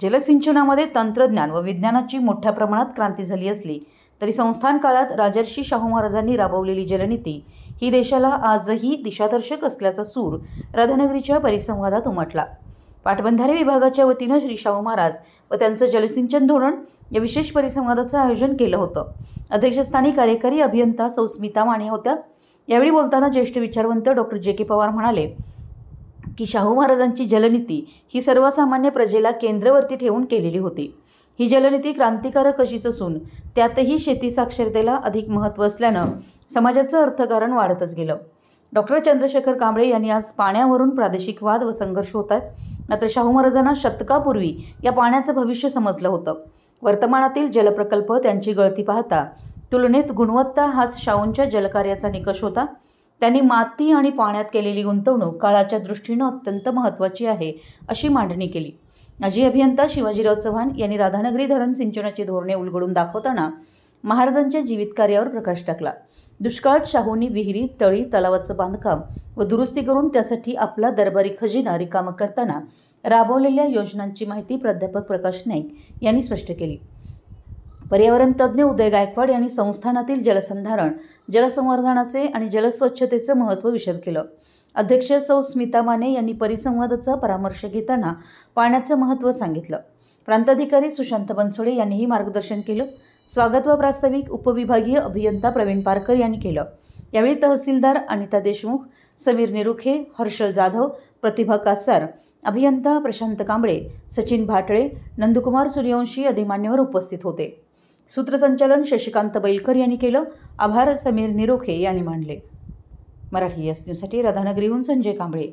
जलसिंचनामध्ये तंत्रज्ञान व विज्ञानाची मोठ्या प्रमाणात क्रांती झाली असली तरी संस्थान काळात राजर्षी शाहू महाराजांनी राबवलेली जलनीती ही देशाला आजही दिशादर्शक असल्याचा सूर राधानगरीच्या परिसंवादात उमटला। पाटबंधारे विभागाच्या वतीने श्री शाहू महाराज व त्यांचं जलसिंचन धोरण या विशेष परिसंवादाचं आयोजन केलं होतं। अध्यक्षस्थानी कार्यकारी अभियंता सौ स्मिता माने होत्या। यावेळी बोलताना ज्येष्ठ विचारवंत डॉक्टर जे.के. पवार म्हणाले की शाहू महाराजांची जलनीती ही सर्वसामान्य प्रजेला केंद्रवर्ती ठेवून केलेली होती। ही जलनीती क्रांतिकारक अशीच असून त्यातही शेती साक्षरतेला अधिक महत्त्व असल्यानं समाजाचं अर्थकारण वाढतच गेलं। डॉक्टर चंद्रशेखर कांबळे यांनी आज पाण्यावरून प्रादेशिक वाद व संघर्ष होत आहेत, मात्र शाहू महाराजांना शतकापूर्वी या पाण्याचं भविष्य समजलं होतं। वर्तमानातील जलप्रकल्प त्यांची गळती पाहता तुलनेत गुणवत्ता हाच शाहूंच्या जलकार्याचा निकष होता। त्यांनी माती आणि पाण्यात केलेली गुंतवणूक काळाच्या दृष्टीनं अत्यंत महत्त्वाची आहे अशी मांडणी केली। माजी अभियंता शिवाजीराव चव्हाण यांनी राधानगरी धरण सिंचनाची धोरणे उलगडून दाखवताना महाराजांच्या जीवित कार्यावर प्रकाश टाकला। दुष्काळात शाहूंनी विहिरी, तळी, तलावाचं बांधकाम व दुरुस्ती करून त्यासाठी आपला दरबारी खजिना रिकामा करताना राबवलेल्या योजनांची माहिती प्राध्यापक प्रकाश नाईक यांनी स्पष्ट केली। पर्यावरण तज्ज्ञ उदय गायकवाड यांनी संस्थानातील जलसंधारण, जलसंवर्धनाचे आणि जलस्वच्छतेचं महत्त्व विशद केलं। अध्यक्ष सौ स्मिता माने यांनी परिसंवादाचा परामर्श घेताना पाण्याचं महत्त्व सांगितलं। प्रांताधिकारी सुशांत बनसोडे यांनीही मार्गदर्शन केलं। स्वागत व प्रास्ताविक उपविभागीय अभियंता प्रवीण पारकर यांनी केलं। यावेळी तहसीलदार अनिता देशमुख, समीर निरुखे, हर्षल जाधव, प्रतिभा कासार, अभियंता प्रशांत कांबळे, सचिन भाटळे, नंदकुमार सूर्यवंशी आदी मान्यवर उपस्थित होते। सूत्रसंचालन शशिकांत बैलकर यांनी केलं। आभार समीर निरोखे यांनी मानले। मराठी एस न्यूजसाठी राधानगरीहून संजय कांबळे।